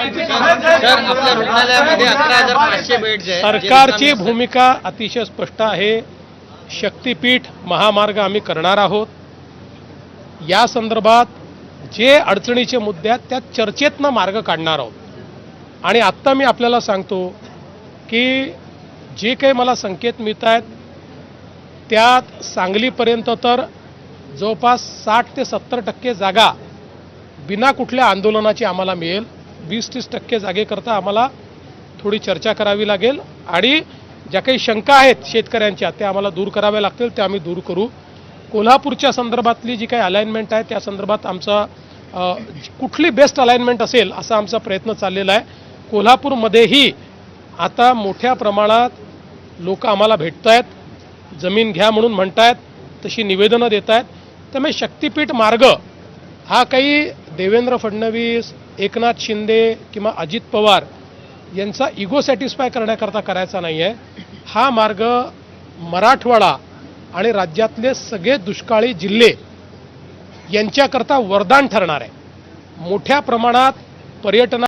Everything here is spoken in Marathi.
सर, आपल्या रुग्णालयामध्ये 11,500 बेड्स आहेत. सरकारची भूमिका अतिशय स्पष्ट आहे. शक्तीपीठ महामार्ग आम्ही करणार आहोत. या संदर्भात जे अडचणीचे मुद्दे आहेत त्या चर्चेतनं मार्ग काढणार आहोत. आणि आत्ता मी आपल्याला सांगतो की जे काही मला संकेत मिळत आहेत त्यात सांगलीपर्यंत तर जवळपास 60 ते 70% जागा बिना कुठल्या आंदोलनाची आम्हाला मिळेल. 20-30% जागेकरता आम्हाला थोडी चर्चा करावी लागेल आणि ज्या काही शंका आहेत शेतकऱ्यांच्या त्या आम्हाला दूर कराव्या लागतील, त्या आम्ही दूर करू. कोल्हापूरच्या संदर्भातली जी काही अलाइनमेंट आहे त्या संदर्भात आमचा कुठली बेस्ट अलाइनमेंट असेल असा आमचा प्रयत्न चाललेला आहे. कोल्हापूरमध्येही आता मोठ्या प्रमाणात लोक आम्हाला भेटत आहेत, जमीन घ्या म्हणून म्हणतायत, तशी निवेदनं देत आहेत. त्यामुळे शक्तीपीठ मार्ग हा काही देवेंद्र फडणवीस, एकनाथ शिंदे किंवा अजित पवार यांचा इगो सॅटिस्फाय करण्याकरता करायचा नाही आहे. हा मार्ग मराठवाडा आणि राज्यातले सगळे दुष्काळी जिल्हे यांच्याकरता वरदान ठरणार आहे. मोठ्या प्रमाणात पर्यटना